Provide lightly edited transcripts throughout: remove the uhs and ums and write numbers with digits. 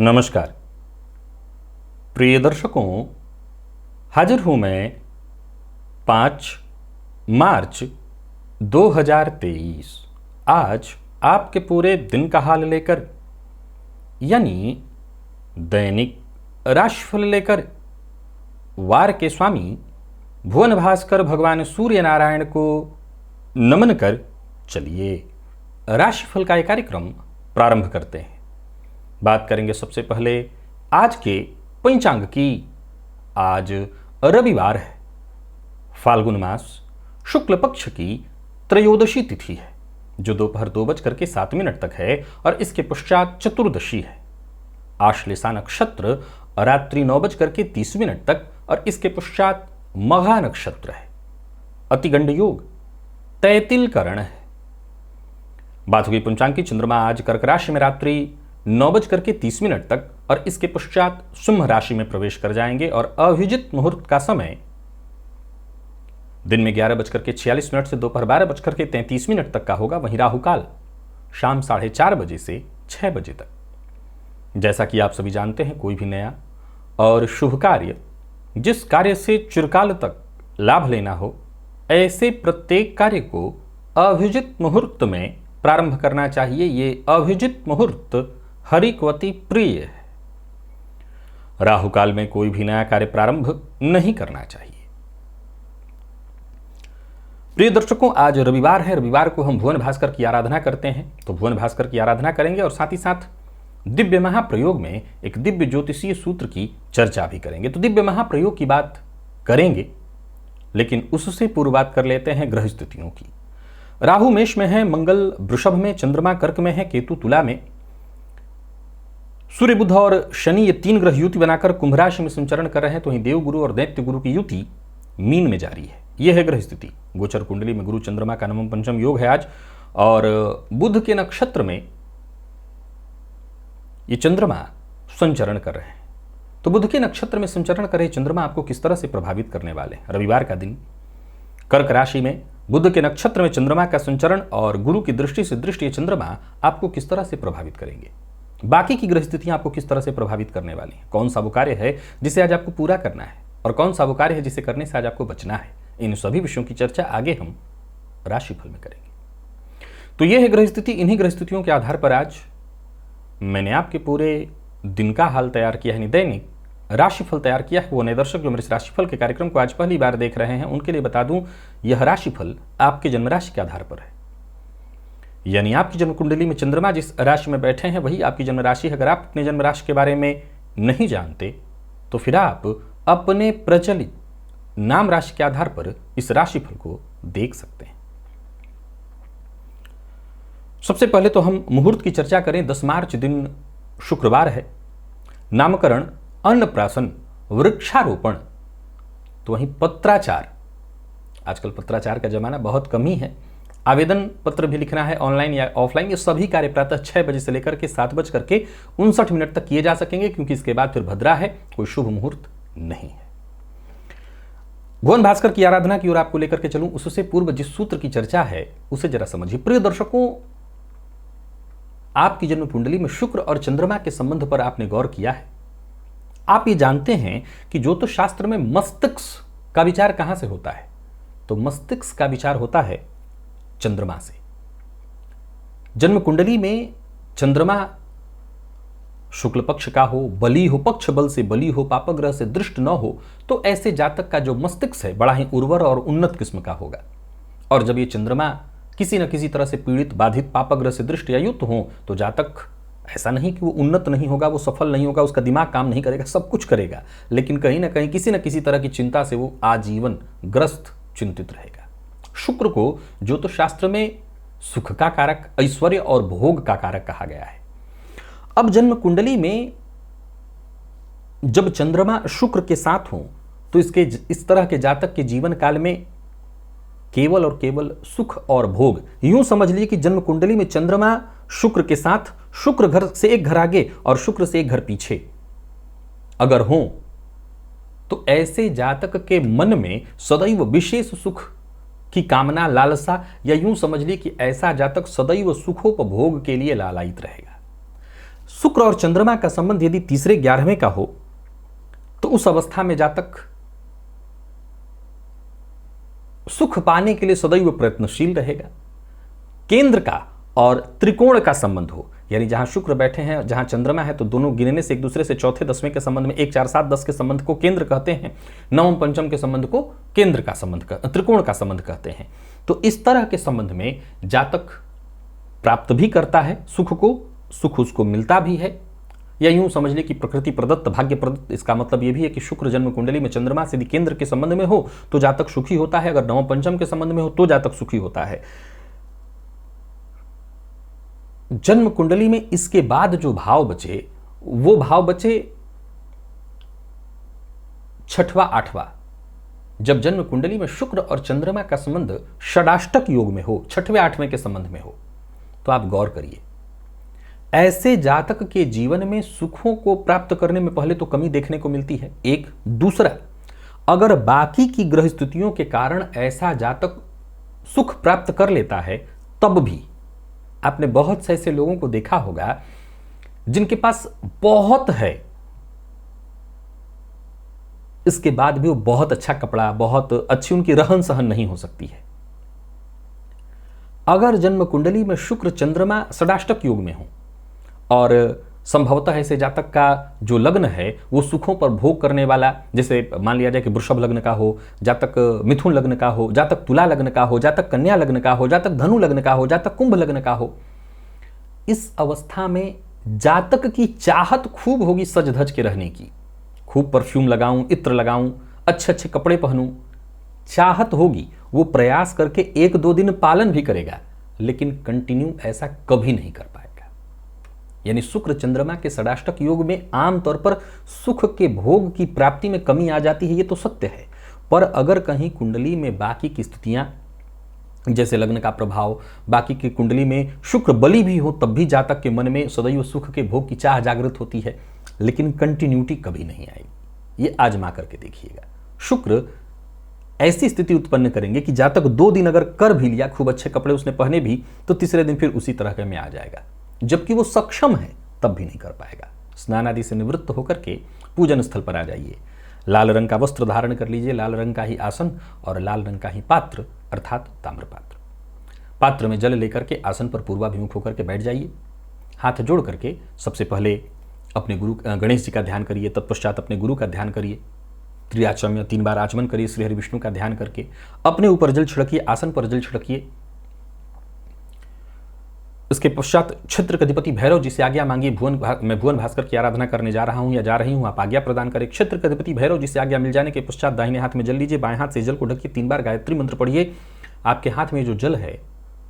नमस्कार प्रिय दर्शकों, हाजिर हूं मैं 5 मार्च 2023 आज आपके पूरे दिन का हाल लेकर, यानी दैनिक राशिफल लेकर वार के स्वामी भुवन भास्कर भगवान सूर्य नारायण को नमन कर चलिए राशिफल का एक कार्यक्रम प्रारंभ करते हैं। बात करेंगे सबसे पहले आज के पंचांग की। आज रविवार है, फाल्गुन मास शुक्ल पक्ष की त्रयोदशी तिथि है जो दोपहर 2:07 तक है और इसके पश्चात चतुर्दशी है। आश्लेषा नक्षत्र रात्रि 9:30 तक और इसके पश्चात मघा नक्षत्र है। अतिगंड योग तैतिल करण है। बात हुई पंचांग की। चंद्रमा आज कर्क राशि में रात्रि 9:30 तक और इसके पश्चात सिंह राशि में प्रवेश कर जाएंगे और अभिजित मुहूर्त का समय दिन में 11:46 से दोपहर 12:33 तक का होगा। वहीं राहु काल शाम 4:30 बजे से 6 बजे तक। जैसा कि आप सभी जानते हैं, कोई भी नया और शुभ कार्य, जिस कार्य से चिरकाल तक लाभ लेना हो, ऐसे प्रत्येक कार्य को अभिजित मुहूर्त में प्रारंभ करना चाहिए। ये अभिजित मुहूर्त हरिकवती प्रिय है। राहु काल में कोई भी नया कार्य प्रारंभ नहीं करना चाहिए। प्रिय दर्शकों, आज रविवार है। रविवार को हम भुवन भास्कर की आराधना करते हैं, तो भुवन भास्कर की आराधना करेंगे और साथ ही साथ दिव्य महाप्रयोग में एक दिव्य ज्योतिषीय सूत्र की चर्चा भी करेंगे। तो दिव्य महाप्रयोग की बात करेंगे, लेकिन उससे पूर्व बात कर लेते हैं ग्रह स्थितियों की। राहु मेष में है, मंगल वृषभ में, चंद्रमा कर्क में है, केतु तुला में, सूर्य बुध और शनि ये 3 ग्रह युति बनाकर कुंभ राशि में संचरण कर रहे हैं। तो वहीं देवगुरु और दैत्य गुरु की युति मीन में जारी है। यह है ग्रह स्थिति। गोचर कुंडली में गुरु चंद्रमा का नवम पंचम योग है आज, और बुध के नक्षत्र में ये चंद्रमा संचरण कर रहे हैं। तो बुध के नक्षत्र में संचरण कर रहे चंद्रमा आपको किस तरह से प्रभावित करने वाले हैं? रविवार का दिन कर्क राशि में बुध के नक्षत्र में चंद्रमा का संचरण और गुरु की दृष्टि से दृष्टि चंद्रमा आपको किस तरह से प्रभावित करेंगे? बाकी की ग्रह स्थितियां आपको किस तरह से प्रभावित करने वाली हैं? कौन सा वो कार्य है जिसे आज आपको पूरा करना है और कौन सा वो कार्य है जिसे करने से आज आपको बचना है? इन सभी विषयों की चर्चा आगे हम राशिफल में करेंगे। तो यह है ग्रह स्थिति। इन्हीं ग्रह स्थितियों के आधार पर आज मैंने आपके पूरे दिन का हाल तैयार किया है, यानी दैनिक राशिफल तैयार किया है। वो नए दर्शक जो मेरे राशिफल के कार्यक्रम को आज पहली बार देख रहे हैं, उनके लिए बता दूं, यह राशिफल आपके जन्म राशि के आधार पर है। यानी आपकी जन्म कुंडली में चंद्रमा जिस राशि में बैठे हैं वही आपकी जन्म राशि है। अगर आप अपने जन्म राशि के बारे में नहीं जानते तो फिर आप अपने प्रचलित नाम राशि के आधार पर इस राशिफल को देख सकते हैं। सबसे पहले तो हम मुहूर्त की चर्चा करें। 10 मार्च दिन शुक्रवार है। नामकरण, अन्नप्राशन, वृक्षारोपण, तो वहीं पत्राचार, आजकल पत्राचार का जमाना बहुत कम ही है। आवेदन पत्र भी लिखना है ऑनलाइन या ऑफलाइन, ये सभी कार्य प्रातः 6 बजे से लेकर के 7:59 तक किए जा सकेंगे, क्योंकि इसके बाद फिर भद्रा है, कोई शुभ मुहूर्त नहीं है। भुवन भास्कर की आराधना की ओर आपको लेकर के चलूं, उससे पूर्व जिस सूत्र की चर्चा है उसे जरा समझिए। प्रिय दर्शकों, आपकी जन्म कुंडली में शुक्र और चंद्रमा के संबंध पर आपने गौर किया है? आप ये जानते हैं कि ज्योतिष शास्त्र में मस्तिष्क का विचार कहां से होता है? तो मस्तिष्क का विचार होता है चंद्रमा से। जन्म कुंडली में चंद्रमा शुक्ल पक्ष का हो, बली हो, पक्ष बल से बली हो, पापग्रह से दृष्ट न हो, तो ऐसे जातक का जो मस्तिष्क है बड़ा ही उर्वर और उन्नत किस्म का होगा। और जब ये चंद्रमा किसी न किसी तरह से पीड़ित, बाधित, पापग्रह से दृष्ट या युक्त हो, तो जातक ऐसा नहीं कि वो उन्नत नहीं होगा, वो सफल नहीं होगा, उसका दिमाग काम नहीं करेगा, सब कुछ करेगा, लेकिन कहीं ना कहीं किसी न किसी तरह की चिंता से वो आजीवन ग्रस्त, चिंतित रहेगा। शुक्र को ज्योतिष शास्त्र में सुख का कारक, ऐश्वर्य और भोग का कारक कहा गया है। अब जन्म कुंडली में जब चंद्रमा शुक्र के साथ हो तो इस तरह के जातक के जीवन काल में केवल और केवल सुख और भोग। यूं समझ लीजिए कि जन्म कुंडली में चंद्रमा शुक्र के साथ, शुक्र घर से एक घर आगे और शुक्र से एक घर पीछे अगर हो, तो ऐसे जातक के मन में सदैव विशेष सुख की कामना, लालसा, या यूं समझ ली कि ऐसा जातक सदैव सुखोपभोग के लिए लालायित रहेगा। शुक्र और चंद्रमा का संबंध यदि तीसरे 11वें का हो तो उस अवस्था में जातक सुख पाने के लिए सदैव प्रयत्नशील रहेगा। केंद्र का और त्रिकोण का संबंध हो, यानी जहां शुक्र बैठे हैं जहां चंद्रमा है, तो दोनों गिनने से एक दूसरे से चौथे 10वें के संबंध में 1 4 7 10 के संबंध को केंद्र कहते हैं, नवम पंचम के संबंध को केंद्र का संबंध त्रिकोण का संबंध कहते हैं। तो इस तरह के संबंध में जातक प्राप्त भी करता है सुख को, सुख उसको मिलता भी है, या यूं समझ ले कि प्रकृति प्रदत्त भाग्य प्रदत्त। इसका मतलब यह भी है कि शुक्र जन्म कुंडली में चंद्रमा से यदि केंद्र के संबंध में हो तो जातक सुखी होता है, अगर नवम पंचम के संबंध में हो तो जातक सुखी होता है। जन्म कुंडली में इसके बाद जो भाव बचे वो भाव बचे 6वां 8वां। जब जन्म कुंडली में शुक्र और चंद्रमा का संबंध षडाष्टक योग में हो, 6वें 8वें के संबंध में हो, तो आप गौर करिए, ऐसे जातक के जीवन में सुखों को प्राप्त करने में पहले तो कमी देखने को मिलती है। एक दूसरा, अगर बाकी की ग्रह स्थितियों के कारण ऐसा जातक सुख प्राप्त कर लेता है, तब भी आपने बहुत से ऐसे लोगों को देखा होगा जिनके पास बहुत है, इसके बाद भी वो बहुत अच्छा कपड़ा, बहुत अच्छी उनकी रहन सहन नहीं हो सकती है। अगर जन्म कुंडली में शुक्र चंद्रमा षडाष्टक योग में हो और संभवतः ऐसे जातक का जो लग्न है वो सुखों पर भोग करने वाला, जैसे मान लिया जाए कि वृषभ लग्न का हो, जातक मिथुन लग्न का हो, जातक तुला लग्न का हो, जातक कन्या लग्न का हो, जातक धनु लग्न का हो, जातक कुंभ लग्न का हो, इस अवस्था में जातक की चाहत खूब होगी सज धज के रहने की, खूब परफ्यूम लगाऊं, इत्र लगाऊं, अच्छे अच्छे कपड़े पहनूं, चाहत होगी। वो प्रयास करके 1-2 दिन पालन भी करेगा, लेकिन कंटिन्यू ऐसा कभी नहीं कर पाएगा। यानी शुक्र चंद्रमा के षडाष्टक योग में आमतौर पर सुख के भोग की प्राप्ति में कमी आ जाती है, ये तो सत्य है। पर अगर कहीं कुंडली में बाकी की स्थितियां, जैसे लग्न का प्रभाव, बाकी की कुंडली में शुक्र बली भी हो, तब भी जातक के मन में सदैव सुख के भोग की चाह जागृत होती है, लेकिन कंटिन्यूटी कभी नहीं आएगी। ये आजमा करके देखिएगा। शुक्र ऐसी स्थिति उत्पन्न करेंगे कि जातक 2 दिन अगर कर भी लिया, खूब अच्छे कपड़े उसने पहने भी, तो तीसरे दिन फिर उसी तरह के में आ जाएगा, जबकि वो सक्षम है तब भी नहीं कर पाएगा। स्नान आदि से निवृत्त होकर के पूजन स्थल पर आ जाइए, लाल रंग का वस्त्र धारण कर लीजिए, लाल रंग का ही आसन और लाल रंग का ही पात्र, अर्थात ताम्र पात्र। पात्र में जल लेकर के आसन पर पूर्वाभिमुख होकर के बैठ जाइए। हाथ जोड़ करके सबसे पहले अपने गुरु गणेश जी का ध्यान करिए, तत्पश्चात अपने गुरु का ध्यान करिए, त्रियाचम या 3 बार आचमन करिए, श्री हरि विष्णु का ध्यान करके अपने ऊपर जल छिड़किए, आसन पर जल छिड़किए। इसके पश्चात क्षेत्र के अधिपति भैरव जी से आज्ञा मांगिए। मैं भुवन भास्कर की आराधना करने जा रहा हूं या जा रही हूं, आप आज्ञा प्रदान करें। क्षेत्र के अधिपति भैरव जी से आज्ञा मिल जाने के पश्चात दाहिने हाथ में जल लीजिए, बाएं हाथ से जल को ढकिए, 3 बार गायत्री मंत्र पढ़िए। आपके हाथ में जो जल है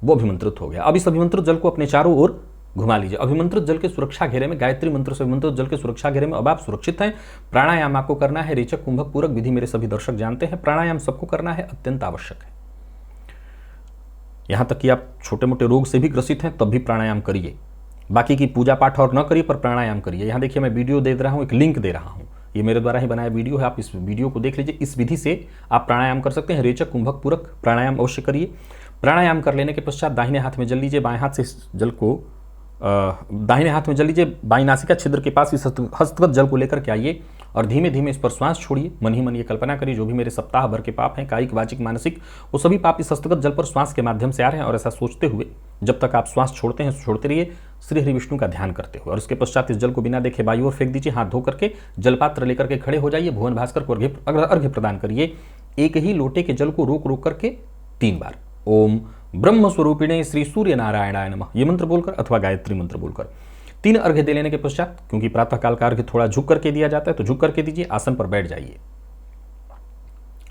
वो अभिमंत्रित हो गया। अब इस अभिमंत्रित जल को अपने चारों ओर घुमा लीजिए। अभिमंत्रित जल के सुरक्षा घेरे में, गायत्री मंत्र से अभिमंत्रित जल के सुरक्षा घेरे में अब आप सुरक्षित हैं। प्राणायाम आपको करना है, रेचक कुंभक पूरक विधि मेरे सभी दर्शक जानते हैं। प्राणायाम सबको करना है, अत्यंत आवश्यक है। यहां तक कि आप छोटे मोटे रोग से भी ग्रसित हैं तब भी प्राणायाम करिए। बाकी की पूजा पाठ और न करिए, पर प्राणायाम करिए। यहां देखिए मैं वीडियो दे रहा हूं, एक लिंक दे रहा हूं, ये मेरे द्वारा ही बनाया वीडियो है, आप इस वीडियो को देख लीजिए। इस विधि से आप प्राणायाम कर सकते हैं। रेचक कुंभक पूरक प्राणायाम अवश्य करिए। प्राणायाम कर लेने के पश्चात दाहिने हाथ में जल लीजिए, बाएं हाथ से जल को दाहिने हाथ में जल लीजिए, बाईं नासिका छिद्र के पास इस हस्तगत जल को लेकर के आइए और धीमे धीमे इस पर श्वास छोड़िए। मन ही मन ये कल्पना करिए जो भी मेरे सप्ताह भर के पाप हैं, कायिक वाचिक मानसिक, वो सभी पाप इस हस्तगत जल पर श्वास के माध्यम से आ रहे हैं। और ऐसा सोचते हुए जब तक आप श्वास छोड़ते हैं छोड़ते रहिए, श्री हरि विष्णु का ध्यान करते हुए। और उसके पश्चात इस जल को बिना देखे वायु ओर फेंक दीजिए। हाथ धो करके जलपात्र लेकर के खड़े हो जाइए। भुवन भास्कर को अर्घ्य प्रदान करिए। एक ही लोटे के जल को रोक रोक करके 3 बार ओम ब्रह्म स्वरूपिणे श्री सूर्य नारायणाय नमः ये मंत्र बोलकर अथवा गायत्री मंत्र बोलकर 3 अर्घ्य दे लेने के पश्चात, क्योंकि प्रातःकाल का अर्घ्य थोड़ा झुक करके दिया जाता है तो झुक करके दीजिए, आसन पर बैठ जाइए।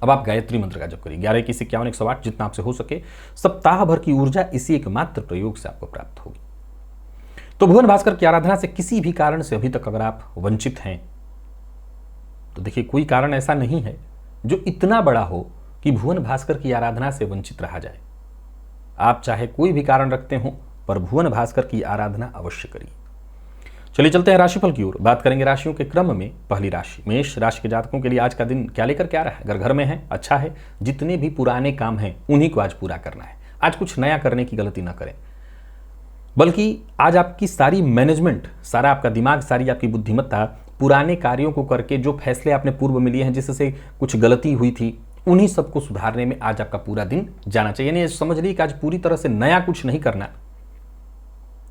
अब आप गायत्री मंत्र का जप करिए। 11 21 51 108 जितना आपसे हो सके। सप्ताह भर की ऊर्जा इसी एकमात्र प्रयोग से आपको प्राप्त होगी। तो भुवन भास्कर की आराधना से किसी भी कारण से अभी तक अगर आप वंचित हैं तो देखिए कोई कारण ऐसा नहीं है जो इतना बड़ा हो कि भुवन भास्कर की आराधना से वंचित रहा जाए। आप चाहे कोई भी कारण रखते हो, पर भुवन भास्कर की आराधना अवश्य करिए। चलिए चलते हैं राशिफल की ओर। बात करेंगे राशियों के क्रम में। पहली राशि मेष राशि के जातकों के लिए आज का दिन क्या लेकर के आ रहा है। अगर घर में है अच्छा है, जितने भी पुराने काम हैं उन्हीं को आज पूरा करना है। आज कुछ नया करने की गलती न करें। बल्कि आज आपकी सारी मैनेजमेंट, सारा आपका दिमाग, सारी आपकी बुद्धिमत्ता पुराने कार्यों को करके, जो फैसले आपने पूर्व में लिए हैं जिससे कुछ गलती हुई थी, उन्हीं सबको सुधारने में आज आपका पूरा दिन जाना चाहिए। यानी समझ लीजिए कि आज पूरी तरह से नया कुछ नहीं करना,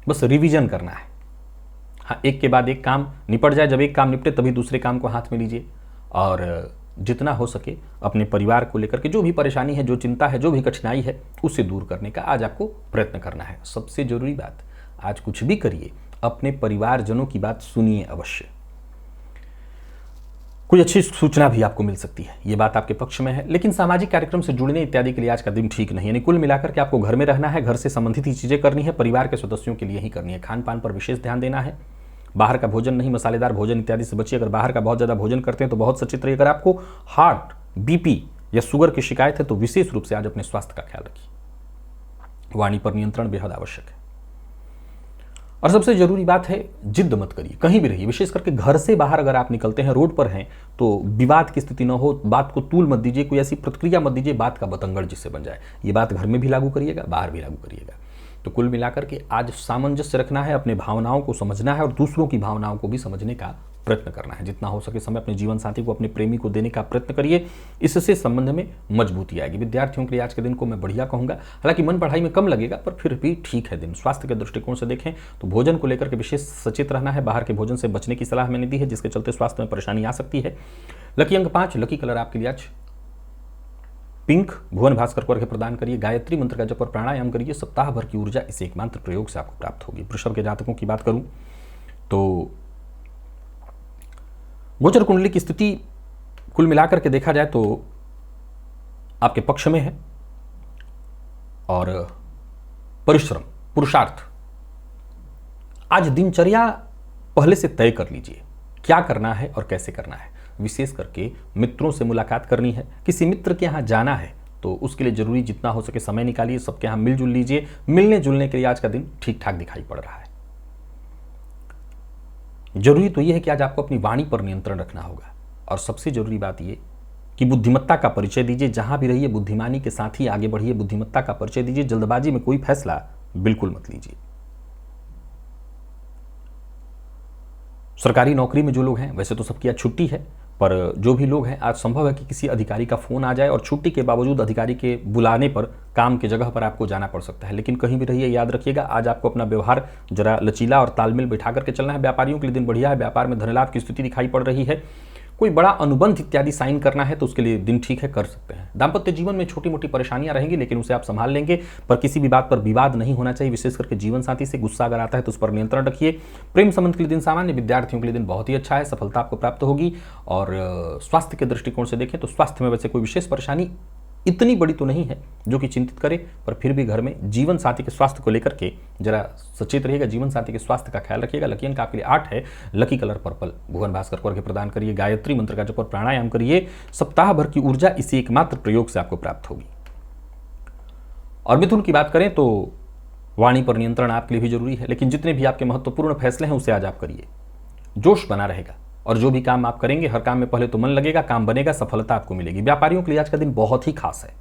बस रिवीजन करना है। हाँ, एक के बाद एक काम निपट जाए, जब एक काम निपटे तभी दूसरे काम को हाथ में लीजिए, और जितना हो सके अपने परिवार को लेकर के जो भी परेशानी है, जो चिंता है, जो भी कठिनाई है, उससे दूर करने का आज आपको प्रयत्न करना है। सबसे जरूरी बात, आज कुछ भी करिए, अपने परिवारजनों की बात सुनिए अवश्य। कोई अच्छी सूचना भी आपको मिल सकती है, ये बात आपके पक्ष में है। लेकिन सामाजिक कार्यक्रम से जुड़ने इत्यादि के लिए आज का दिन ठीक नहीं है। यानी कुल मिलाकर के आपको घर में रहना है, घर से संबंधित ही चीजें करनी है, परिवार के सदस्यों के लिए ही करनी है। खान पान पर विशेष ध्यान देना है, बाहर का भोजन नहीं, मसालेदार भोजन इत्यादि से बचिए। अगर बाहर का बहुत ज़्यादा भोजन करते हैं तो बहुत सचेत रहिए। अगर आपको हार्ट, बीपी या शुगर की शिकायत है तो विशेष रूप से आज अपने स्वास्थ्य का ख्याल रखिए। वाणी पर नियंत्रण बेहद आवश्यक है। और सबसे जरूरी बात है, जिद मत करिए, कहीं भी रहिए, विशेष करके घर से बाहर अगर आप निकलते हैं, रोड पर हैं, तो विवाद की स्थिति न हो, बात को तूल मत दीजिए, कोई ऐसी प्रतिक्रिया मत दीजिए बात का बतंगड़ जिससे बन जाए। ये बात घर में भी लागू करिएगा, बाहर भी लागू करिएगा। तो कुल मिलाकर के आज सामंजस्य रखना है, अपने भावनाओं को समझना है और दूसरों की भावनाओं को भी समझने का प्रयत्न करना है। जितना हो सके समय अपने जीवन साथी को, अपने प्रेमी को देने का प्रयत्न करिए, इससे संबंध में मजबूती आएगी। विद्यार्थियों के लिए आज के दिन को मैं बढ़िया कहूंगा। हालांकि मन पढ़ाई में कम लगेगा, पर फिर भी ठीक है दिन। स्वास्थ्य के दृष्टिकोण से देखें तो भोजन को लेकर के विशेष सचेत रहना है। बाहर के भोजन से बचने की सलाह मैंने दी है, जिसके चलते स्वास्थ्य में परेशानी आ सकती है। लकी अंक 5, लकी कलर आपके लिए आज पिंक। भुवन भास्कर को अर्घ्य प्रदान करिए, गायत्री मंत्र का जप और प्राणायाम करिए। सप्ताह भर की ऊर्जा इस एकमात्र प्रयोग से आपको प्राप्त होगी। वृषभ के जातकों की बात करूं तो गोचर कुंडली की स्थिति कुल मिलाकर के देखा जाए तो आपके पक्ष में है, और परिश्रम, पुरुषार्थ, आज दिनचर्या पहले से तय कर लीजिए, क्या करना है और कैसे करना है। विशेष करके मित्रों से मुलाकात करनी है, किसी मित्र के यहाँ जाना है तो उसके लिए जरूरी जितना हो सके समय निकालिए, सबके यहाँ मिलजुल लीजिए। मिलने जुलने के लिए आज का दिन ठीक ठाक दिखाई पड़ रहा है। जरूरी तो यह है कि आज आपको अपनी वाणी पर नियंत्रण रखना होगा, और सबसे जरूरी बात यह कि बुद्धिमत्ता का परिचय दीजिए। जहां भी रहिए बुद्धिमानी के साथ ही आगे बढ़िए, बुद्धिमत्ता का परिचय दीजिए। जल्दबाजी में कोई फैसला बिल्कुल मत लीजिए। सरकारी नौकरी में जो लोग हैं, वैसे तो सबकी आज छुट्टी है, पर जो भी लोग हैं, आज संभव है कि किसी अधिकारी का फोन आ जाए और छुट्टी के बावजूद अधिकारी के बुलाने पर काम की जगह पर आपको जाना पड़ सकता है। लेकिन कहीं भी रहिए, याद रखिएगा आज आपको अपना व्यवहार जरा लचीला और तालमेल बैठा करके चलना है। व्यापारियों के लिए दिन बढ़िया है, व्यापार में धन लाभ की स्थिति दिखाई पड़ रही है। कोई बड़ा अनुबंध इत्यादि साइन करना है तो उसके लिए दिन ठीक है, कर सकते हैं। दाम्पत्य जीवन में छोटी मोटी परेशानियां रहेंगी, लेकिन उसे आप संभाल लेंगे। पर किसी भी बात पर विवाद नहीं होना चाहिए। विशेष करके जीवन साथी से गुस्सा अगर आता है तो उस पर नियंत्रण रखिए। प्रेम संबंध के लिए दिन सामान्य, विद्यार्थियों के लिए दिन बहुत ही अच्छा है, सफलता आपको प्राप्त होगी। और स्वास्थ्य के दृष्टिकोण से देखें तो स्वास्थ्य में वैसे कोई विशेष परेशानी इतनी बड़ी तो नहीं है जो कि चिंतित करे, पर फिर भी घर में जीवन साथी के स्वास्थ्य को लेकर के जरा सचेत रहिएगा। जीवन साथी के स्वास्थ्य का ख्याल रखिएगा। लकी अंक आपके लिए 8 है, लकी कलर पर्पल। भुवन भास्कर को अर्घ्य प्रदान करिए, गायत्री मंत्र का जप और प्राणायाम करिए। सप्ताह भर की ऊर्जा इसी एकमात्र प्रयोग से आपको प्राप्त होगी। और मिथुन की बात करें तो वाणी पर नियंत्रण आपके लिए भी जरूरी है, लेकिन जितने भी आपके महत्वपूर्ण फैसले हैं उसे आज आप करिए। जोश बना रहेगा, और जो भी काम आप करेंगे, हर काम में पहले तो मन लगेगा, काम बनेगा, सफलता आपको मिलेगी। व्यापारियों के लिए आज का दिन बहुत ही खास है।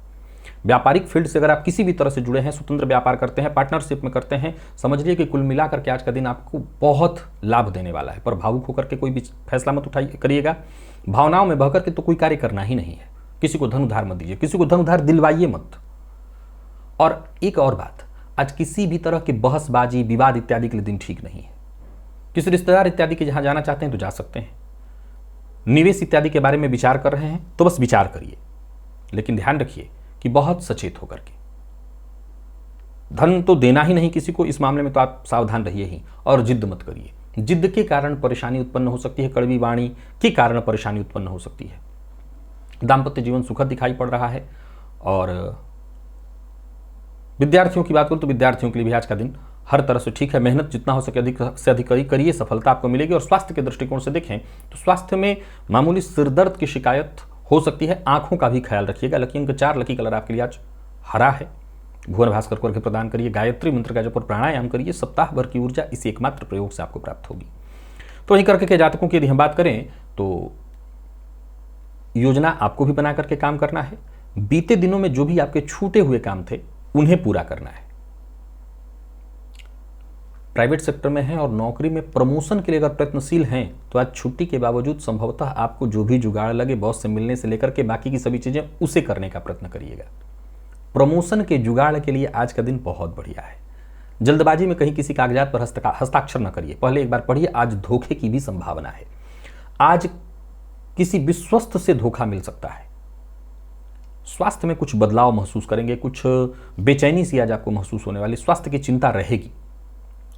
व्यापारिक फील्ड से अगर आप किसी भी तरह से जुड़े हैं, स्वतंत्र व्यापार करते हैं, पार्टनरशिप में करते हैं, समझिए कि कुल मिलाकर के आज का दिन आपको बहुत लाभ देने वाला है। पर भावुक होकर के कोई भी फैसला मत उठाइए, करिएगा। भावनाओं में बहकर के तो कोई कार्य करना ही नहीं है। किसी को धन उधार मत दीजिए, किसी को धन उधार दिलवाइए मत। और एक और बात, आज किसी भी तरह की बहसबाजी, विवाद इत्यादि के लिए दिन ठीक नहीं है। किसी रिश्तेदार इत्यादि के जहां जाना चाहते हैं तो जा सकते हैं। निवेश इत्यादि के बारे में विचार कर रहे हैं तो बस विचार करिए, लेकिन ध्यान रखिए कि बहुत सचेत होकर के। धन तो देना ही नहीं किसी को, इस मामले में तो आप सावधान रहिए ही। और जिद मत करिए, जिद के कारण परेशानी उत्पन्न हो सकती है, कड़वी वाणी के कारण परेशानी उत्पन्न हो सकती है। दाम्पत्य जीवन सुखद दिखाई पड़ रहा है। और विद्यार्थियों की बात करूं तो विद्यार्थियों के लिए भी आज का दिन हर तरह से ठीक है। मेहनत जितना हो सके अधिक से अधिक करिए, सफलता आपको मिलेगी। और स्वास्थ्य के दृष्टिकोण से देखें तो स्वास्थ्य में मामूली सिरदर्द की शिकायत हो सकती है, आंखों का भी ख्याल रखिएगा। लकी अंक 4, लकी कलर आपके लिए आज हरा है। भुवन भास्कर को अर्घ्य प्रदान करिए, गायत्री मंत्र का जप और प्राणायाम करिए। सप्ताह भर की ऊर्जा इसी एकमात्र प्रयोग से आपको प्राप्त होगी। तो वहीं करके के जातकों की यदि हम बात करें तो योजना आपको भी बना करके काम करना है। बीते दिनों में जो भी आपके छूटे हुए काम थे उन्हें पूरा करना है। प्राइवेट सेक्टर में हैं और नौकरी में प्रमोशन के लिए अगर प्रयत्नशील हैं तो आज छुट्टी के बावजूद संभवतः आपको जो भी जुगाड़ लगे बॉस से मिलने से लेकर के बाकी की सभी चीज़ें उसे करने का प्रयत्न करिएगा। प्रमोशन के जुगाड़ के लिए आज का दिन बहुत बढ़िया है। जल्दबाजी में कहीं किसी कागजात पर हस्ताक्षर न करिए, पहले एक बार पढ़िए। आज धोखे की भी संभावना है। आज किसी विश्वस्त से धोखा मिल सकता है। स्वास्थ्य में कुछ बदलाव महसूस करेंगे, कुछ बेचैनी सी आज आपको महसूस होने वाली, स्वास्थ्य की चिंता रहेगी।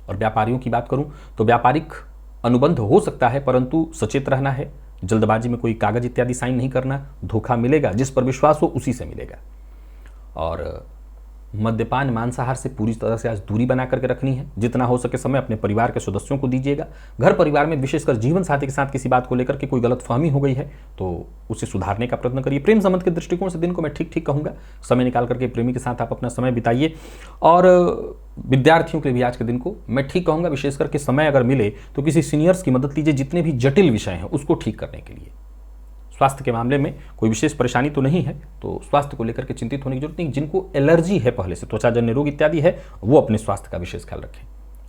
और व्यापारियों की बात करूं तो व्यापारिक अनुबंध हो सकता है, परंतु सचेत रहना है। जल्दबाजी में कोई कागज इत्यादि साइन नहीं करना, धोखा मिलेगा, जिस पर विश्वास हो उसी से मिलेगा। और मद्यपान मांसाहार से पूरी तरह से आज दूरी बना करके रखनी है। जितना हो सके समय अपने परिवार के सदस्यों को दीजिएगा। घर परिवार में विशेषकर जीवन साथी के साथ किसी बात को लेकर के कोई गलतफहमी हो गई है तो उसे सुधारने का प्रयत्न करिए। प्रेम संबंध के दृष्टिकोण से दिन को मैं ठीक ठीक कहूँगा। समय निकाल करके प्रेमी के साथ आप अपना समय बिताइए। और विद्यार्थियों के लिए भी आज के दिन को मैं ठीक कहूँगा, विशेष करके समय अगर मिले तो किसी सीनियर्स की मदद लीजिए जितने भी जटिल विषय हैं उसको ठीक करने के लिए। स्वास्थ्य के मामले में कोई विशेष परेशानी तो नहीं है, तो स्वास्थ्य को लेकर के चिंतित होने की जरूरत नहीं। जिनको एलर्जी है पहले से, त्वचाजन्य रोग इत्यादि है, वो अपने स्वास्थ्य का विशेष ख्याल रखें।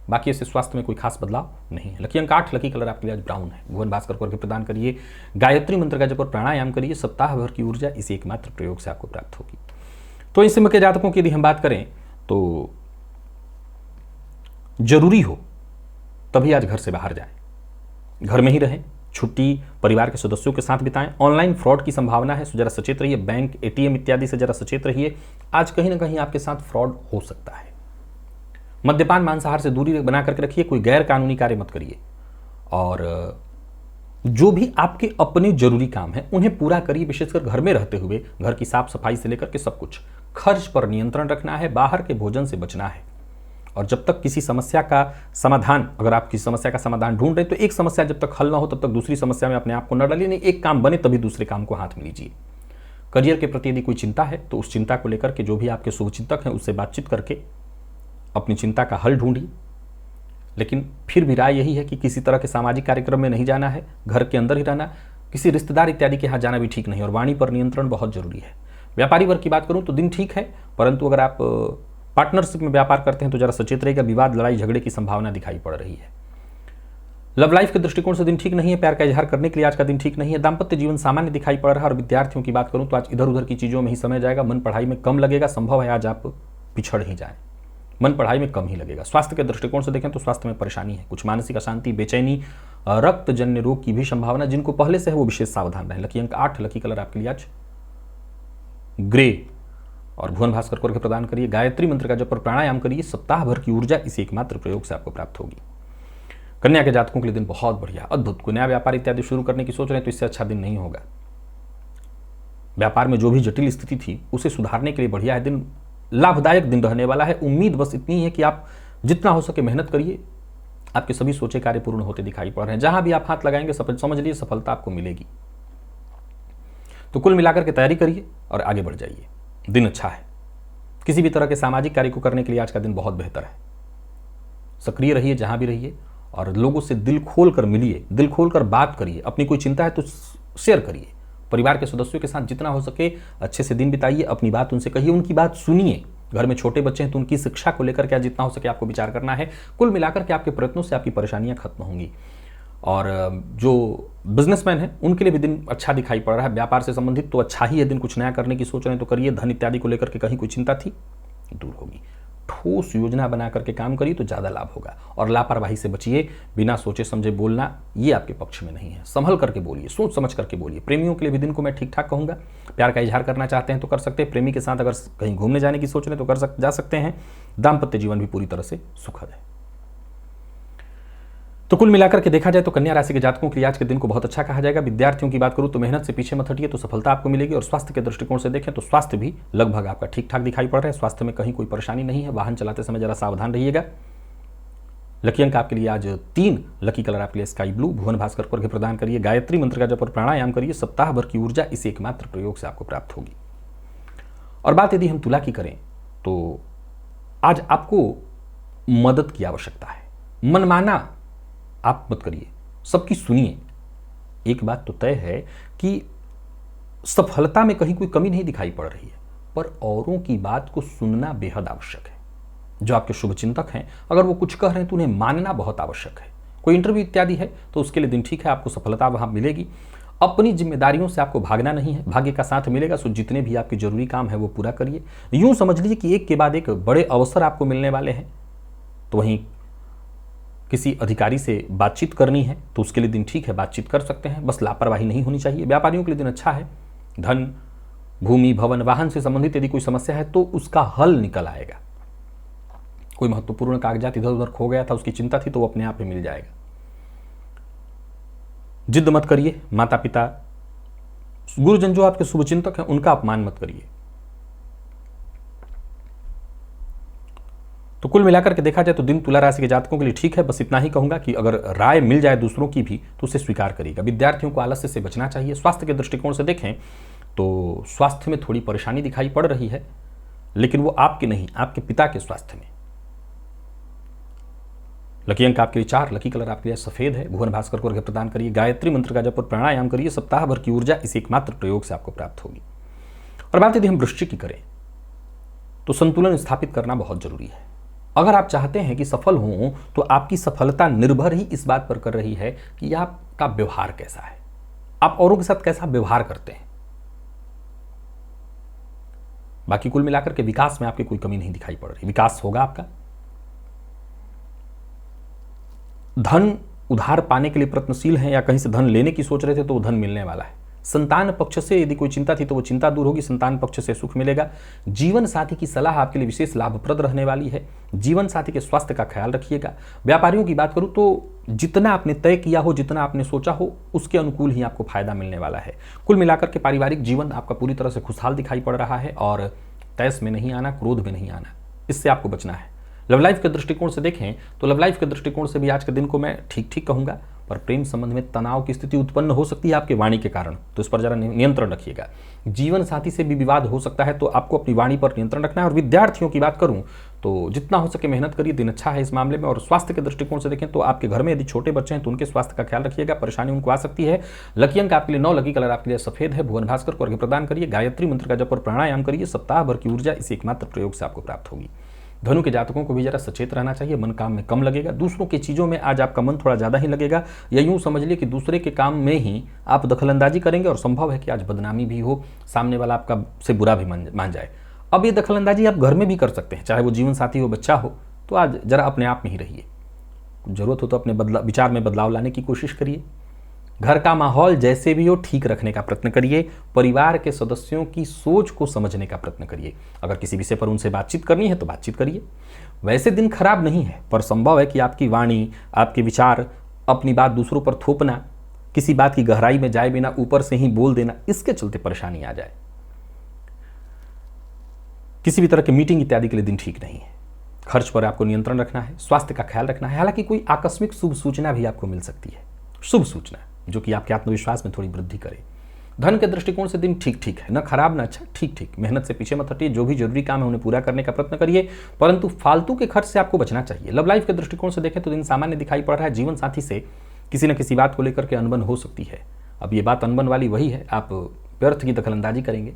बाकी ऐसे स्वास्थ्य में कोई खास बदलाव नहीं है। लकी अंक 8, लकी कलर आपके लिए आज ब्राउन है। भुवन भास्कर को अर्घ्य प्रदान करिए, गायत्री मंत्र का जप और प्राणायाम करिए। सप्ताह भर की ऊर्जा इसी एकमात्र प्रयोग से आपको प्राप्त होगी। तो इस समय के जातकों की यदि हम बात करें तो जरूरी हो तभी आज घर से बाहर जाएं, घर में ही रहें, छुट्टी परिवार के सदस्यों के साथ बिताएं। ऑनलाइन फ्रॉड की संभावना है, सो जरा सचेत रहिए। बैंक, एटीएम इत्यादि से जरा सचेत रहिए। आज कहीं ना कहीं आपके साथ फ्रॉड हो सकता है। मद्यपान मांसाहार से दूरी बना करके रखिए, कोई गैर कानूनी कार्य मत करिए। और जो भी आपके अपने जरूरी काम है उन्हें पूरा करिए, विशेषकर घर में रहते हुए। घर की साफ सफाई से लेकर के सब कुछ। खर्च पर नियंत्रण रखना है, बाहर के भोजन से बचना है। और जब तक किसी समस्या का समाधान, अगर आप किसी समस्या का समाधान ढूंढ रहे तो एक समस्या जब तक हल ना हो तब तक दूसरी समस्या में अपने आप को न डालिए। नहीं, एक काम बने तभी दूसरे काम को हाथ में लीजिए। करियर के प्रति यदि कोई चिंता है तो उस चिंता को लेकर के जो भी आपके शुभचिंतक हैं उससे बातचीत करके अपनी चिंता का हल ढूंढिए। लेकिन फिर भी राय यही है कि किसी तरह के सामाजिक कार्यक्रम में नहीं जाना है, घर के अंदर ही रहना। किसी रिश्तेदार इत्यादि के यहाँ जाना भी ठीक नहीं। और वाणी पर नियंत्रण बहुत जरूरी है। व्यापारी वर्ग की बात करूँ तो दिन ठीक है, परंतु अगर आप पार्टनरशिप में व्यापार करते हैं तो जरा सचेत रहेगा। विवाद, लड़ाई झगड़े की संभावना दिखाई पड़ रही है। लव लाइफ के दृष्टिकोण से दिन ठीक नहीं है। प्यार का इजहार करने के लिए आज का दिन ठीक नहीं है। दाम्पत्य जीवन सामान्य दिखाई पड़ रहा है। और विद्यार्थियों की बात करूं तो आज इधर उधर की चीजों में ही समय जाएगा। मन पढ़ाई में कम लगेगा। संभव है आज आप पिछड़ ही जाएं। मन पढ़ाई में कम ही लगेगा। स्वास्थ्य के दृष्टिकोण से देखें तो स्वास्थ्य में परेशानी है, कुछ मानसिक अशांति, बेचैनी, रक्तजन्य रोग की भी संभावना। जिनको पहले से है वो विशेष सावधान रहें। लकी अंक 8, लकी कलर आपके लिए आज ग्रे। और भुवन भास्कर को अर्घ्य प्रदान करिए, गायत्री मंत्र का जप और प्राणायाम करिए। सप्ताह भर की ऊर्जा इसी एकमात्र प्रयोग से आपको प्राप्त होगी। कन्या के जातकों के लिए दिन बहुत बढ़िया, अद्भुत। कोई नया व्यापार इत्यादि शुरू करने की सोच रहे हैं तो इससे अच्छा दिन नहीं होगा। व्यापार में जो भी जटिल स्थिति थी उसे सुधारने के लिए बढ़िया है दिन, लाभदायक दिन रहने वाला है। उम्मीद बस इतनी है कि आप जितना हो सके मेहनत करिए। आपके सभी सोचे कार्य पूर्ण होते दिखाई पड़ रहे हैं। जहां भी आप हाथ लगाएंगे समझ लीजिए सफलता आपको मिलेगी। तो कुल मिलाकर के तैयारी करिए और आगे बढ़ जाइए। दिन अच्छा है। किसी भी तरह के सामाजिक कार्य को करने के लिए आज का दिन बहुत बेहतर है। सक्रिय रहिए जहां भी रहिए और लोगों से दिल खोल कर मिलिए, दिल खोल कर बात करिए। अपनी कोई चिंता है तो शेयर करिए। परिवार के सदस्यों के साथ जितना हो सके अच्छे से दिन बिताइए। अपनी बात उनसे कहिए, उनकी बात सुनिए। घर में छोटे बच्चे हैं तो उनकी शिक्षा को लेकर के जितना हो सके आपको विचार करना है। कुल मिलाकर के आपके प्रयत्नों से आपकी परेशानियां खत्म होंगी। और जो बिजनेसमैन है उनके लिए भी दिन अच्छा दिखाई पड़ रहा है। व्यापार से संबंधित तो अच्छा ही है दिन। कुछ नया करने की सोच रहे हैं तो करिए। धन इत्यादि को लेकर के कहीं कोई चिंता थी दूर होगी। ठोस योजना बना करके काम करिए तो ज़्यादा लाभ होगा। और लापरवाही से बचिए। बिना सोचे समझे बोलना ये आपके पक्ष में नहीं है। संभल करके बोलिए, सोच समझ करके बोलिए। प्रेमियों के लिए भी दिन को मैं ठीक ठाक कहूँगा। प्यार का इजहार करना चाहते हैं तो कर सकते हैं। प्रेमी के साथ अगर कहीं घूमने जाने की सोच रहे हैं तो जा सकते हैं। दाम्पत्य जीवन भी पूरी तरह से सुखद है। तो कुल मिलाकर के देखा जाए तो कन्या राशि के जातकों के लिए आज के दिन को बहुत अच्छा कहा जाएगा। विद्यार्थियों की बात करूं तो मेहनत से पीछे मत हटिए तो सफलता आपको मिलेगी। और स्वास्थ्य के दृष्टिकोण से देखें तो स्वास्थ्य भी लगभग आपका ठीक ठाक दिखाई पड़ रहा है। स्वास्थ्य में कहीं कोई परेशानी नहीं है। वाहन चलाते समय जरा सावधान रहिएगा। लकी अंक आपके लिए आज 3, लकी कलर आपके लिए स्काई ब्लू। भुवन भास्कर को अर्घ्य प्रदान करिए, गायत्री मंत्र का जप और प्राणायाम करिए। सप्ताह भर की ऊर्जा इस एकमात्र प्रयोग से आपको प्राप्त होगी। और बात यदि हम तुला की करें तो आज आपको मदद की आवश्यकता है। मनमाना आप मत करिए, सबकी सुनिए। एक बात तो तय है कि सफलता में कहीं कोई कमी नहीं दिखाई पड़ रही है, पर औरों की बात को सुनना बेहद आवश्यक है। जो आपके शुभ चिंतक हैं, अगर वो कुछ कह रहे हैं तो उन्हें मानना बहुत आवश्यक है। कोई इंटरव्यू इत्यादि है तो उसके लिए दिन ठीक है, आपको सफलता वहाँ मिलेगी। अपनी जिम्मेदारियों से आपको भागना नहीं है, भाग्य का साथ मिलेगा। सो जितने भी आपके जरूरी काम है वो पूरा करिए। यूं समझ लीजिए कि एक के बाद एक बड़े अवसर आपको मिलने वाले हैं। तो वहीं किसी अधिकारी से बातचीत करनी है तो उसके लिए दिन ठीक है, बातचीत कर सकते हैं, बस लापरवाही नहीं होनी चाहिए। व्यापारियों के लिए दिन अच्छा है। धन, भूमि, भवन, वाहन से संबंधित यदि कोई समस्या है तो उसका हल निकल आएगा। कोई महत्वपूर्ण कागजात इधर उधर खो गया था, उसकी चिंता थी, तो वो अपने आप ही मिल जाएगा। जिद मत करिए। माता पिता, गुरुजन जो आपके शुभचिंतक हैं उनका अपमान मत करिए। तो कुल मिलाकर के देखा जाए तो दिन तुला राशि के जातकों के लिए ठीक है। बस इतना ही कहूंगा कि अगर राय मिल जाए दूसरों की भी तो उसे स्वीकार करिएगा। विद्यार्थियों को आलस्य से बचना चाहिए। स्वास्थ्य के दृष्टिकोण से देखें तो स्वास्थ्य में थोड़ी परेशानी दिखाई पड़ रही है, लेकिन वो आपके नहीं, आपके पिता के स्वास्थ्य में। लकी अंक आपके लिए 4, लकी कलर आपके लिए सफेद है। भुवन भास्कर को अर्घ्य प्रदान करिए। गायत्री मंत्र का जप और प्राणायाम करिए। सप्ताह भर की ऊर्जा इस एकमात्र प्रयोग से आपको प्राप्त होगी। और बात यदि हम वृश्चिक की करें तो संतुलन स्थापित करना बहुत जरूरी है। अगर आप चाहते हैं कि सफल हों तो आपकी सफलता निर्भर ही इस बात पर कर रही है कि आपका व्यवहार कैसा है, आप औरों के साथ कैसा व्यवहार करते हैं। बाकी कुल मिलाकर के विकास में आपकी कोई कमी नहीं दिखाई पड़ रही। विकास होगा आपका। धन उधार पाने के लिए प्रयत्नशील हैं या कहीं से धन लेने की सोच रहे थे तो वो धन मिलने वाला है। संतान पक्ष से यदि कोई चिंता थी तो वो चिंता दूर होगी। संतान पक्ष से सुख मिलेगा। जीवन साथी की सलाह आपके लिए विशेष लाभप्रद रहने वाली है। जीवन साथी के स्वास्थ्य का ख्याल रखिएगा। व्यापारियों की बात करूं तो जितना आपने तय किया हो, जितना आपने सोचा हो, उसके अनुकूल ही आपको फायदा मिलने वाला है। कुल मिलाकर के पारिवारिक जीवन आपका पूरी तरह से खुशहाल दिखाई पड़ रहा है। और तैस में नहीं आना, क्रोध में नहीं आना, इससे आपको बचना है। लव लाइफ के दृष्टिकोण से देखें तो लव लाइफ के दृष्टिकोण से भी आज के दिन को मैं ठीक ठीक कहूंगा, पर प्रेम संबंध में तनाव की स्थिति उत्पन्न हो सकती है आपकी वाणी के कारण, तो इस पर जरा नियंत्रण रखिएगा। जीवन साथी से भी विवाद हो सकता है, तो आपको अपनी वाणी पर नियंत्रण रखना है। और विद्यार्थियों की बात करूं तो जितना हो सके मेहनत करिए, दिन अच्छा है इस मामले में। और स्वास्थ्य के दृष्टिकोण से देखें तो आपके घर में यदि छोटे बच्चे हैं तो उनके स्वास्थ्य का ख्याल रखिएगा, परेशानी उनको आ सकती है। लकी अंक आपके लिए 9, लकी कलर आपके लिए सफेद है। भुवन भास्कर को अर्घ्य प्रदान करिए। गायत्री मंत्र का जप और प्राणायाम करिए। सप्ताह भर की ऊर्जा इस एकमात्र प्रयोग से आपको प्राप्त होगी। धनु के जातकों को भी जरा सचेत रहना चाहिए। मन काम में कम लगेगा। दूसरों की चीज़ों में आज आपका मन थोड़ा ज़्यादा ही लगेगा, या यूँ समझ लिए कि दूसरे के काम में ही आप दखलंदाजी करेंगे और संभव है कि आज बदनामी भी हो, सामने वाला आपका से बुरा भी मान जाए। अब ये दखलंदाजी आप घर में भी कर सकते हैं, चाहे वो जीवन साथी हो, बच्चा हो। तो आज जरा अपने आप में ही रहिए। जरूरत हो तो अपने विचार में बदलाव लाने की कोशिश करिए। घर का माहौल जैसे भी हो ठीक रखने का प्रयत्न करिए। परिवार के सदस्यों की सोच को समझने का प्रयत्न करिए। अगर किसी विषय पर उनसे बातचीत करनी है तो बातचीत करिए। वैसे दिन खराब नहीं है, पर संभव है कि आपकी वाणी, आपके विचार, अपनी बात दूसरों पर थोपना, किसी बात की गहराई में जाए बिना ऊपर से ही बोल देना, इसके चलते परेशानी आ जाए। किसी भी तरह की मीटिंग इत्यादि के लिए दिन ठीक नहीं है। खर्च पर आपको नियंत्रण रखना है। स्वास्थ्य का ख्याल रखना है। हालांकि कोई आकस्मिक शुभ सूचना भी आपको मिल सकती है, शुभ सूचना जो कि आपके आत्मविश्वास में थोड़ी वृद्धि करे। धन के दृष्टिकोण से दिन ठीक ठीक है, न खराब न अच्छा, ठीक ठीक। मेहनत से पीछे मत हटिए। जो भी जरूरी काम है उन्हें पूरा करने का प्रयत्न करिए, परंतु फालतू के खर्च से आपको बचना चाहिए। लव लाइफ के दृष्टिकोण से देखें तो दिन सामान्य दिखाई पड़ रहा है। जीवन साथी से किसी न किसी बात को लेकर के अनबन हो सकती है। अब ये बात अनबन वाली वही है, आप व्यर्थ की दखलंदाजी करेंगे।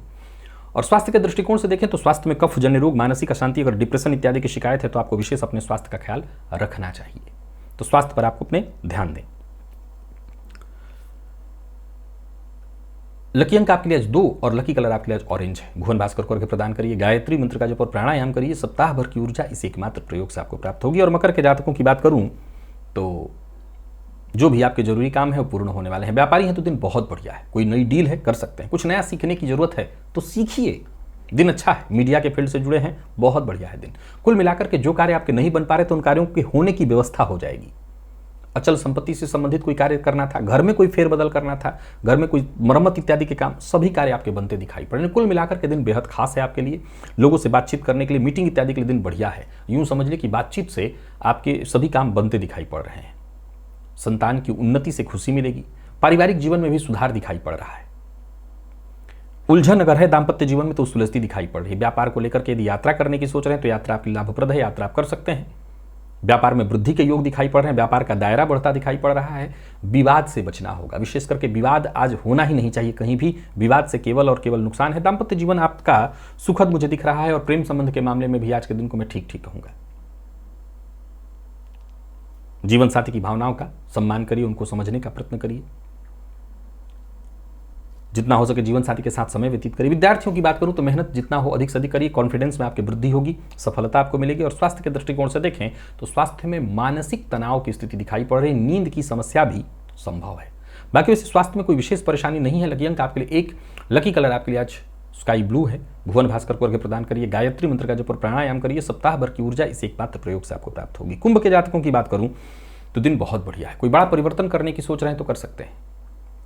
और स्वास्थ्य के दृष्टिकोण से देखें तो स्वास्थ्य में कफ जन्य रोग, मानसिक अशांति, अगर डिप्रेशन इत्यादि की शिकायत है तो आपको विशेष अपने स्वास्थ्य का ख्याल रखना चाहिए। तो स्वास्थ्य पर आपको अपने ध्यान दें। लकी अंक आपके लिए आज 2 और लकी कलर आपके लिए आज ऑरेंज है। भुवन भास्कर को अर्घ्य प्रदान करिए। गायत्री मंत्र का जप और प्राणायाम करिए। सप्ताह भर की ऊर्जा इस एकमात्र प्रयोग से आपको प्राप्त होगी। और मकर के जातकों की बात करूं तो जो भी आपके जरूरी काम है वो पूर्ण होने वाले हैं। व्यापारी हैं तो दिन बहुत बढ़िया है। कोई नई डील है, कर सकते हैं। कुछ नया सीखने की जरूरत है तो सीखिए, दिन अच्छा है। मीडिया के फील्ड से जुड़े हैं, बहुत बढ़िया है दिन। कुल मिलाकर के जो कार्य आपके नहीं बन पा रहे तो उन कार्यों के होने की व्यवस्था हो जाएगी। अचल संपत्ति से संबंधित कोई कार्य करना था, घर में कोई फेरबदल करना था, घर में कोई मरम्मत इत्यादि के काम, सभी कार्य आपके बनते दिखाई पड़ रहे हैं। कुल मिलाकर के दिन बेहद खास है आपके लिए। लोगों से बातचीत करने के लिए, मीटिंग इत्यादि के लिए दिन बढ़िया है। यूं समझ लीजिए कि बातचीत से आपके सभी काम बनते दिखाई पड़ रहे हैं। संतान की उन्नति से खुशी मिलेगी। पारिवारिक जीवन में भी सुधार दिखाई पड़ रहा है। उलझन अगर है दाम्पत्य जीवन में तो सुलझती दिखाई पड़ रही है। व्यापार को लेकर के यदि यात्रा करने की सोच रहे हैं तो यात्रा आपकी लाभप्रद है, यात्रा आप कर सकते हैं। व्यापार में वृद्धि के योग दिखाई पड़ रहे हैं। व्यापार का दायरा बढ़ता दिखाई पड़ रहा है। विवाद से बचना होगा, विशेष करके विवाद आज होना ही नहीं चाहिए कहीं भी। विवाद से केवल और केवल नुकसान है। दाम्पत्य जीवन आपका सुखद मुझे दिख रहा है। और प्रेम संबंध के मामले में भी आज के दिन को मैं ठीक ठीक कहूंगा। जीवन साथी की भावनाओं का सम्मान करिए, उनको समझने का प्रयत्न करिए, जितना हो सके जीवन साथी के साथ समय व्यतीत करिए। विद्यार्थियों की बात करूं तो मेहनत जितना हो अधिक से अधिक करिए, कॉन्फिडेंस में आपकी वृद्धि होगी, सफलता आपको मिलेगी। और स्वास्थ्य के दृष्टिकोण से देखें तो स्वास्थ्य में मानसिक तनाव की स्थिति दिखाई पड़ रही, नींद की समस्या भी संभव है। बाकी वैसे स्वास्थ्य में कोई विशेष परेशानी नहीं है। लकी अंक आपके लिए 1, लकी कलर आपके लिए आज स्काई ब्लू है। भुवन भास्कर को अर्घ्य प्रदान करिए, गायत्री मंत्र का जप और प्राणायाम करिए, सप्ताह भर की ऊर्जा इस एकमात्र प्रयोग से आपको प्राप्त होगी। कुंभ के जातकों की बात करूं तो दिन बहुत बढ़िया है। कोई बड़ा परिवर्तन करने की सोच रहे हैं तो कर सकते हैं,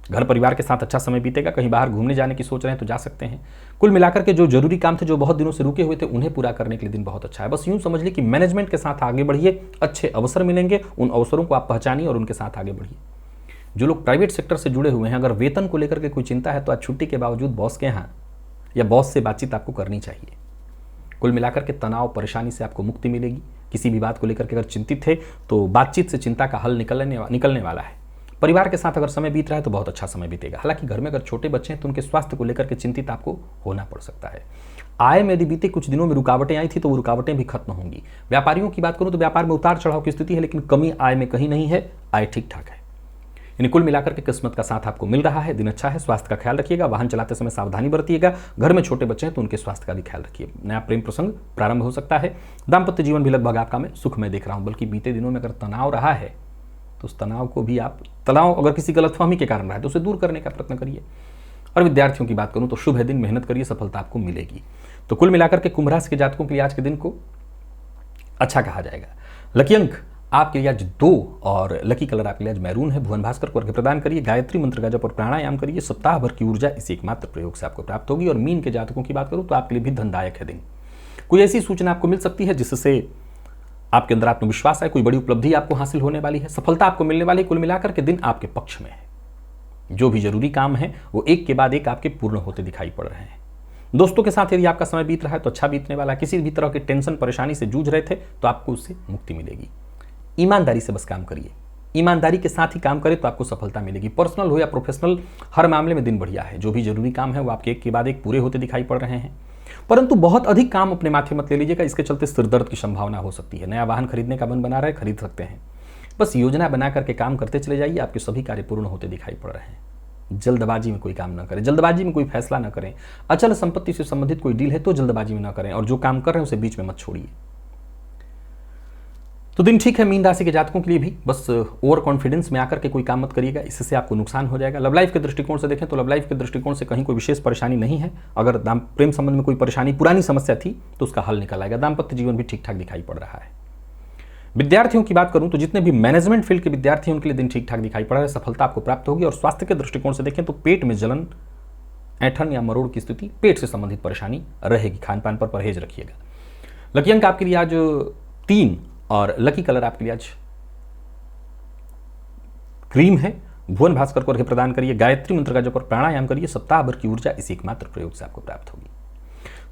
घर परिवार के साथ अच्छा समय बीतेगा, कहीं बाहर घूमने जाने की सोच रहे हैं तो जा सकते हैं। कुल मिलाकर के जो जरूरी काम थे, जो बहुत दिनों से रुके हुए थे, उन्हें पूरा करने के लिए दिन बहुत अच्छा है। बस यूं समझ लीजिए कि मैनेजमेंट के साथ आगे बढ़िए, अच्छे अवसर मिलेंगे, उन अवसरों को आप पहचानिए और उनके साथ आगे बढ़िए। जो लोग प्राइवेट सेक्टर से जुड़े हुए हैं, अगर वेतन को लेकर के कोई चिंता है तो आज छुट्टी के बावजूद बॉस के यहाँ या बॉस से बातचीत आपको करनी चाहिए। कुल मिलाकर के तनाव परेशानी से आपको मुक्ति मिलेगी। किसी भी बात को लेकर के अगर चिंतित थे तो बातचीत से चिंता का हल निकलने वाला है। परिवार के साथ अगर समय बीत रहा है तो बहुत अच्छा समय बीतेगा। हालांकि घर में अगर छोटे बच्चे हैं तो उनके स्वास्थ्य को लेकर के चिंतित आपको होना पड़ सकता है। आय में यदि बीते कुछ दिनों में रुकावटें आई थी तो वो रुकावटें भी खत्म होंगी। व्यापारियों की बात करूं तो व्यापार में उतार चढ़ाव की स्थिति है, लेकिन कमी आय में कहीं नहीं है, आय ठीक ठाक है। यानी कुल मिलाकर के किस्मत का साथ आपको मिल रहा है, दिन अच्छा है। स्वास्थ्य का ख्याल रखिएगा, वाहन चलाते समय सावधानी बरतिएगा। घर में छोटे बच्चे हैं तो उनके स्वास्थ्य का भी ख्याल रखिए। नया प्रेम प्रसंग प्रारंभ हो सकता है। दाम्पत्य जीवन भी लगभग आपका मैं सुखमय देख रहा हूं, बल्कि बीते दिनों में अगर तनाव रहा है तो उस तनाव को भी आप, तनाव अगर किसी गलतफहमी के कारण रहा है तो उसे दूर करने का प्रयत्न करिए। और विद्यार्थियों की बात करूं तो शुभ है दिन, मेहनत करिए, सफलता आपको मिलेगी। तो कुल मिलाकर के कुंभ राशि के जातकों के लिए आज के दिन को अच्छा कहा जाएगा। लकी अंक आपके लिए आज 2 और लकी कलर आपके लिए आज मैरून है। भुवन भास्कर को अर्घ्य प्रदान करिए, गायत्री मंत्र का जप और प्राणायाम करिए, सप्ताह भर की ऊर्जा इस एकमात्र प्रयोग से आपको प्राप्त होगी। और मीन के जातकों की बात करूं तो आपके लिए भी धनदायक है दिन। कोई ऐसी सूचना आपको मिल सकती है जिससे आपके अंदर आत्मविश्वास है, कोई बड़ी उपलब्धि आपको हासिल होने वाली है, सफलता आपको मिलने वाली है। कुल मिलाकर के दिन आपके पक्ष में है। जो भी जरूरी काम है वो एक के बाद एक आपके पूर्ण होते दिखाई पड़ रहे हैं। दोस्तों के साथ यदि आपका समय बीत रहा है तो अच्छा बीतने वाला है। किसी भी तरह के टेंशन परेशानी से जूझ रहे थे तो आपको उससे मुक्ति मिलेगी। ईमानदारी से बस काम करिए, ईमानदारी के साथ ही काम करें तो आपको सफलता मिलेगी। पर्सनल हो या प्रोफेशनल, हर मामले में दिन बढ़िया है। जो भी जरूरी काम है वो आपके एक के बाद एक पूरे होते दिखाई पड़ रहे हैं। परंतु बहुत अधिक काम अपने माथे मत ले लीजिएगा, इसके चलते सिरदर्द की संभावना हो सकती है। नया वाहन खरीदने का मन बना रहे, खरीद सकते हैं। बस योजना बना करके काम करते चले जाइए, आपके सभी कार्य पूर्ण होते दिखाई पड़ रहे हैं। जल्दबाजी में कोई काम ना करें, जल्दबाजी में कोई फैसला ना करें। अचल संपत्ति से संबंधित कोई डील है तो जल्दबाजी में ना करें, और जो काम कर रहे हैं उसे बीच में मत छोड़िए। तो दिन ठीक है मीन राशि के जातकों के लिए भी। बस ओवर कॉन्फिडेंस में आकर के कोई काम मत करिएगा, इससे आपको नुकसान हो जाएगा। लव लाइफ के दृष्टिकोण से देखें तो लव लाइफ के दृष्टिकोण से कहीं कोई विशेष परेशानी नहीं है। अगर प्रेम संबंध में कोई परेशानी, पुरानी समस्या थी तो उसका हल निकल आएगा। दाम्पत्य जीवन भी ठीक ठाक दिखाई पड़ रहा है। विद्यार्थियों की बात करूं तो जितने भी मैनेजमेंट फील्ड के विद्यार्थी हैं उनके लिए दिन ठीक ठाक दिखाई पड़ रहा है, सफलता आपको प्राप्त होगी। और स्वास्थ्य के दृष्टिकोण से देखें तो पेट में जलन, ऐंठन या मरोड़ की स्थिति, पेट से संबंधित परेशानी रहेगी। खान पान पर परहेज रखिएगा। लकी अंक आपके लिए आज 3 और लकी कलर आपके लिए आज क्रीम है। भुवन भास्कर को अर्घ्य प्रदान करिए, गायत्री मंत्र का जप और प्राणायाम करिए, सप्ताह भर की ऊर्जा इस एकमात्र प्रयोग से आपको प्राप्त होगी।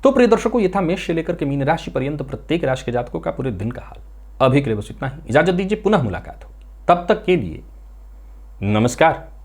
तो प्रिय दर्शकों, ये था मेष से लेकर के मीन राशि पर्यंत प्रत्येक राशि के जातकों का पूरे दिन का हाल। अभी के लिए बस इतना ही, इजाजत दीजिए, पुनः मुलाकात हो। तब तक के लिए नमस्कार।